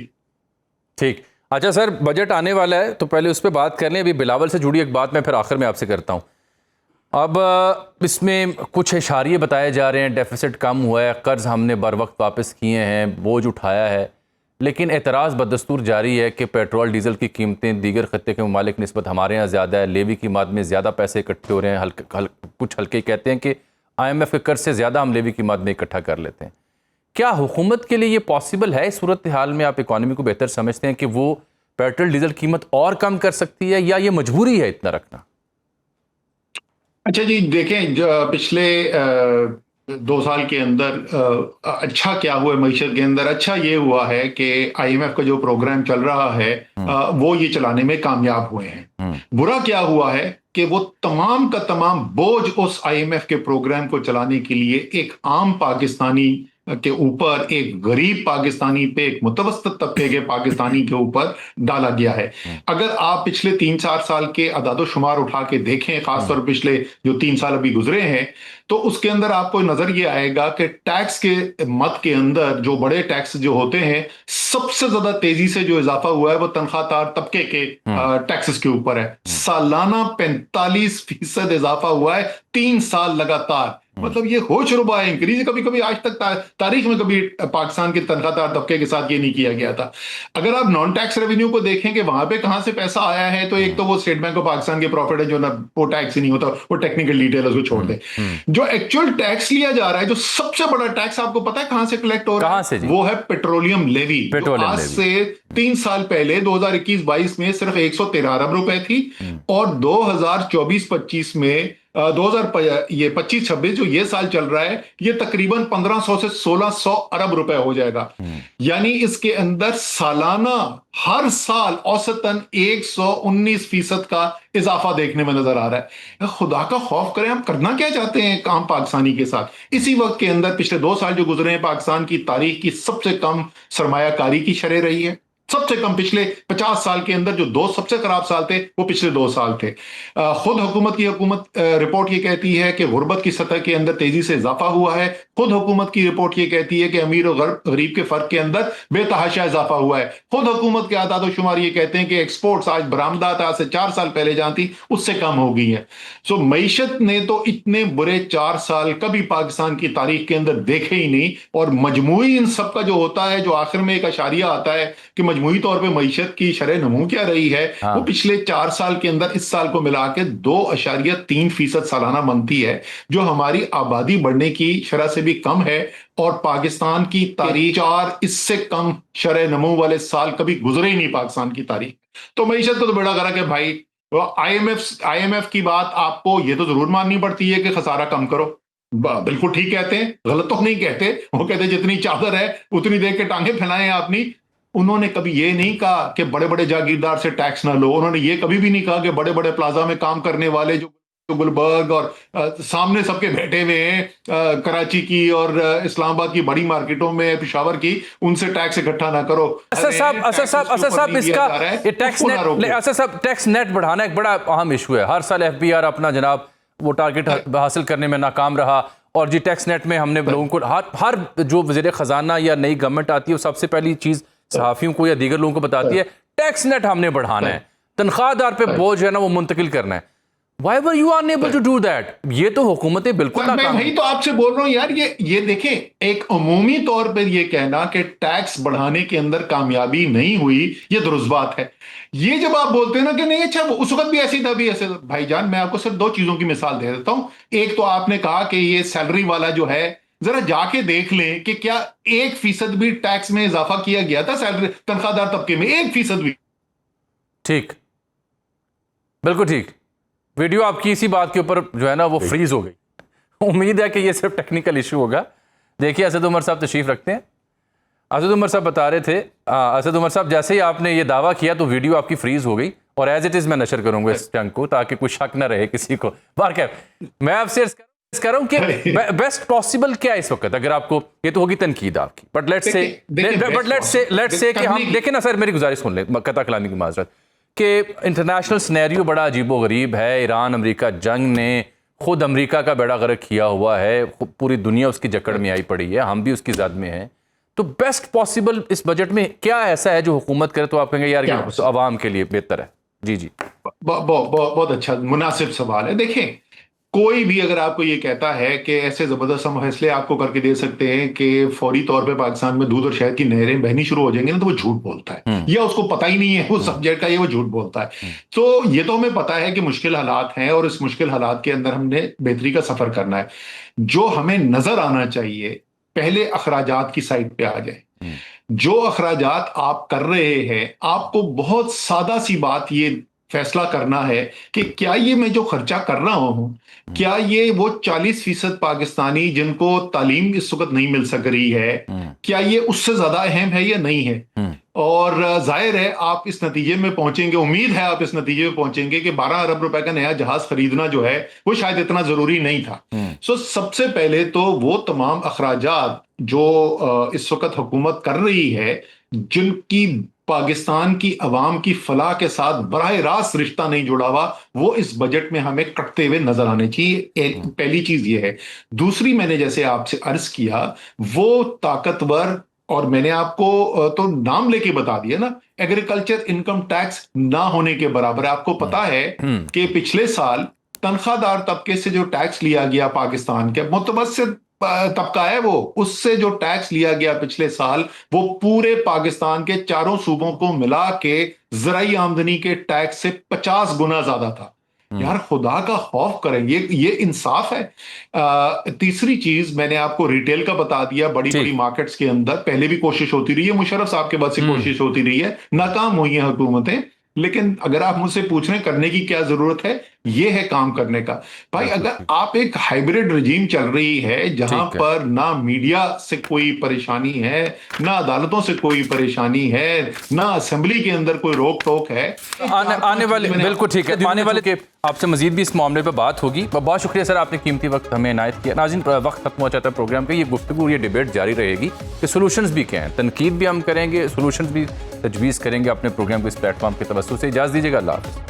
ठीक, अच्छा सर, बजट आने वाला है तो पहले उस पर बात कर लें। अभी बिलावल से जुड़ी एक बात मैं फिर आखिर में आपसे करता हूँ। अब इसमें कुछ इशारे बताए जा रहे हैं, डेफिसिट कम हुआ है, कर्ज हमने बर वक्त वापस किए हैं, बोझ उठाया है, लेकिन एतराज़ बदस्तूर जारी है कि पेट्रोल डीजल की कीमतें दीगर खत्ते के ममालिक निस्बत हमारे यहाँ ज़्यादा है, लेवी की माद में ज़्यादा पैसे इकट्ठे हो रहे हैं। कुछ हल्के कहते हैं कि IMF के कर्ज से ज़्यादा हम लेवी की माद में इकट्ठा कर लेते हैं। क्या हुकूमत के लिए ये पॉसिबल है? इस सूरत हाल में आप इकॉनमी को बेहतर समझते हैं कि वो पेट्रोल डीजल कीमत और कम कर सकती है, या ये मजबूरी है इतना रखना? अच्छा जी, देखें पिछले 2 साल के अंदर अच्छा क्या हुआ मईशत के अंदर? अच्छा ये हुआ है कि IMF का जो प्रोग्राम चल रहा है वो ये चलाने में कामयाब हुए हैं। बुरा क्या हुआ है कि वो तमाम का तमाम बोझ उस IMF के प्रोग्राम को चलाने के लिए एक आम पाकिस्तानी के ऊपर, एक गरीब पाकिस्तानी पे, एक मुतवस्तित तबके के पाकिस्तानी के ऊपर डाला गया है। अगर आप पिछले 3-4 साल के अदादो शुमार उठा के देखें, खासतौर पर पिछले जो 3 साल अभी गुजरे हैं, तो उसके अंदर आपको नजर ये आएगा कि टैक्स के मद के अंदर जो बड़े टैक्स जो होते हैं, सबसे ज्यादा तेजी से जो इजाफा हुआ है वो तनख्वाहदार तबके के टैक्सेस के ऊपर है। सालाना 45% इजाफा हुआ है 3 साल लगातार। मतलब ये होशरुबा इंक्रीज, कभी कभी आज तक तारीख में कभी पाकिस्तान के तनख्वाहदार तबके के साथ ये नहीं किया गया था। अगर आप नॉन टैक्स रेवेन्यू को देखें कि वहां पे कहां से पैसा आया है, तो एक तो वो स्टेट बैंक ऑफ पाकिस्तान के प्रॉफिट है जो ना, वो टैक्स ही नहीं होता, वो टेक्निकल डिटेल उसको छोड़ दे। जो एक्चुअल टैक्स लिया जा रहा है, जो सबसे बड़ा टैक्स आपको पता है कहां से कलेक्ट हो रहा है? वो है पेट्रोलियम लेवी। आज से 3 साल पहले 2021-22 में सिर्फ 113 अरब रुपए थी, और 2024-25 में 2025-26 जो ये साल चल रहा है, ये तकरीबन 1500 से 1600 अरब रुपए हो जाएगा। यानी इसके अंदर सालाना हर साल औसतन 119% का इजाफा देखने में नजर आ रहा है। खुदा का खौफ करें, हम करना क्या चाहते हैं काम पाकिस्तानी के साथ? इसी वक्त के अंदर पिछले 2 साल जो गुजरे हैं, पाकिस्तान की तारीख की सबसे कम सरमायाकारी की शरह रही है। सबसे कम पिछले 50 साल के अंदर जो 2 सबसे खराब साल थे वो पिछले 2 साल थे। खुद हुकूमत रिपोर्ट ये कहती है कि गुर्बत की सतह के अंदर तेजी से इजाफा हुआ है। खुद हुकूमत की रिपोर्ट ये कहती है कि अमीर और गरीब के फर्क के अंदर बेतहाशा इजाफा हुआ है। खुद हुकूमत के आदाद शुमार ये कहते हैं कि एक्सपोर्ट्स आज बरामदात आज से 4 साल पहले जहां थी उससे कम हो गई है। सो मईशत ने तो इतने बुरे 4 साल कभी पाकिस्तान की तारीख के अंदर देखे ही नहीं। और मजमूई इन सब का जो होता है, जो आखिर में एक अशारिया आता है कि मजमूई तौर पे मईशत की शरह नमू क्या रही है, वो पिछले 4 साल के अंदर इस साल को मिला के 2.3% सालाना बनती है, जो हमारी आबादी बढ़ने की शरह से भी कम है। और पाकिस्तान की तारीख 4 इससे कम शरह नमू वाले साल कभी गुजरे ही नहीं पाकिस्तान की तारीख। तो मईशत को तो बेड़ा करा कि भाई IMF की बात आपको ये तो जरूर माननी पड़ती है कि खसारा कम करो। बिल्कुल ठीक कहते हैं, गलत तो नहीं कहते। वो कहते हैं जितनी चादर है उतनी देख के टांगे फैलाएं आपनी। उन्होंने कभी ये नहीं कहा कि बड़े बड़े जागीरदार से टैक्स ना लो। उन्होंने ये कभी भी नहीं कहा कि बड़े बड़े प्लाजा में काम करने वाले जो गुलबर्ग और सामने सबके बैठे हुए हैं कराची की और इस्लामाबाद की बड़ी मार्केटों में, पेशावर की, उनसे टैक्स इकट्ठा ना करो। असद साहब इसका ये टैक्स नेट बढ़ाना एक बड़ा अहम इशू है। हर साल FBR अपना जनाब वो टारगेट हासिल करने में नाकाम रहा। और जी टैक्स नेट में हमने लोगों को हर जो वज़ीर ख़जाना या नई गवर्नमेंट आती है वो सबसे पहली चीज़ सहाफ़ियों को या दीगर लोगों को बताती है, टैक्स नेट हमने बढ़ाना है, तनख्वाहदार पे बोझ है ना वो मुंतकिल करना है। Why were you unable to do that? ये तो हुकूमतें बिल्कुल मैं वही तो आपसे बोल रहा हूँ यार। ये देखें, एक अमूमी तौर पर ये कहना कि टैक्स बढ़ाने के अंदर कामयाबी नहीं हुई, ये दुरुस्त बात है। ये जब आप बोलते हैं ना कि नहीं अच्छा उस वक्त भी ऐसी था भी ऐसे, भाईजान मैं आपको सिर्फ 2 चीजों की मिसाल दे देता हूं। एक तो आपने कहा कि ये सैलरी वाला जो है, जरा जाके देख लें कि क्या 1% भी टैक्स में इजाफा किया गया था सैलरी तनख्वाहदार तबके में, 1% भी। ठीक, बिल्कुल ठीक। वीडियो आपकी इसी बात के ऊपर जो है ना वो फ्रीज हो गई। उम्मीद है कि ये सिर्फ टेक्निकल इशू होगा। देखिए असद उमर साहब तशरीफ रखते हैं। असद उमर साहब बता रहे थे, असद उमर साहब जैसे ही आपने ये दावा किया तो वीडियो आपकी फ्रीज हो गई और एज इट इज मैं नशर करूंगा इस चंक को ताकि कोई शक ना रहे किसी को। मैं आपसे कह रहा हूं कि बेस्ट पॉसिबल क्या इस वक्त, अगर आपको ये तो होगी तनकीद आपकी, बट लेट्स से कि हम देखें ना सर, मेरी गुजारिश सुन लें, कता कलामी की माजरत, कि इंटरनेशनल सिनेरियो बड़ा अजीबो गरीब है। ईरान अमेरिका जंग ने खुद अमेरिका का बेड़ा गर्क किया हुआ है, पूरी दुनिया उसकी जकड़ में आई पड़ी है, हम भी उसकी जद में हैं। तो बेस्ट पॉसिबल इस बजट में क्या ऐसा है जो हुकूमत करे तो आप कहेंगे यार ये तो आवाम के लिए बेहतर है? जी बहुत अच्छा मुनासिब सवाल है। देखें, कोई भी अगर आपको ये कहता है कि ऐसे जबरदस्त हम फैसले आपको करके दे सकते हैं कि फौरी तौर पे पाकिस्तान में दूध और शहद की नहरें बहनी शुरू हो जाएंगी ना, तो वो झूठ बोलता है, या उसको पता ही नहीं है उस सब्जेक्ट का, ये वो झूठ बोलता है। तो ये तो हमें पता है कि मुश्किल हालात हैं और इस मुश्किल हालात के अंदर हमने बेहतरी का सफर करना है। जो हमें नजर आना चाहिए, पहले अखराजात की साइड पे आ जाए। जो अखराजात आप कर रहे हैं, आपको बहुत सादा सी बात ये फैसला करना है कि क्या ये मैं जो खर्चा कर रहा हूं, क्या ये वो 40% पाकिस्तानी जिनको तालीम इस वक्त नहीं मिल सक रही है, क्या ये उससे ज्यादा अहम है या नहीं है? और जाहिर है आप इस नतीजे में पहुंचेंगे, उम्मीद है आप इस नतीजे में पहुंचेंगे कि 12 अरब रुपए का नया जहाज खरीदना जो है वो शायद इतना जरूरी नहीं था। सो सबसे पहले तो वो तमाम अखराजात जो इस वक्त हुकूमत कर रही है, जिनकी पाकिस्तान की अवाम की फलाह के साथ बराह रास्त रिश्ता नहीं जुड़ा हुआ, वो इस बजट में हमें कटते हुए नजर आने चाहिए। पहली चीज ये है। दूसरी, मैंने जैसे आपसे अर्ज किया, वो ताकतवर, और मैंने आपको तो नाम लेके बता दिया ना, एग्रीकल्चर इनकम टैक्स ना होने के बराबर है। आपको पता है कि पिछले साल तनख्वाहदार तबके से जो टैक्स लिया गया पाकिस्तान के, मुतवस्सित तबका है वो, उससे जो टैक्स लिया गया पिछले साल, वो पूरे पाकिस्तान के चारों सूबों को मिला के ज़राई आमदनी के टैक्स से 50 गुना ज्यादा था। यार खुदा का खौफ करें, ये इंसाफ है। तीसरी चीज मैंने आपको रिटेल का बता दिया। बड़ी बड़ी मार्केट्स के अंदर पहले भी कोशिश होती रही है, मुशर्रफ साहब के बाद से कोशिश होती रही है, नाकाम हुई है हुकूमतें। लेकिन अगर आप मुझसे पूछ रहे हैं करने की क्या जरूरत है, ये है काम करने का। भाई अगर आप एक हाइब्रिड रजीम चल रही है जहां पर ना मीडिया से कोई परेशानी है, ना अदालतों से कोई परेशानी है, ना असेंबली के अंदर कोई रोक टोक है, आने वाले, बिल्कुल ठीक है, आने वाले के आपसे मजीद भी इस मामले पर बात होगी। बहुत शुक्रिया सर, आपने कीमती वक्त हमें इनायत किया। नाज़रीन, वक्त खत्म हो जाता है प्रोग्राम पे। ये गुफ्तगू, ये डिबेट जारी रहेगी कि सोल्यूशंस भी क्या हैं, तनकीद भी हम करेंगे, सोल्यूशंस भी तजवीज़ करेंगे अपने प्रोग्राम को इस प्लेटफॉर्म के तवज्जुह से। इजाज़त दीजिएगा, अल्लाह हाफ़िज़।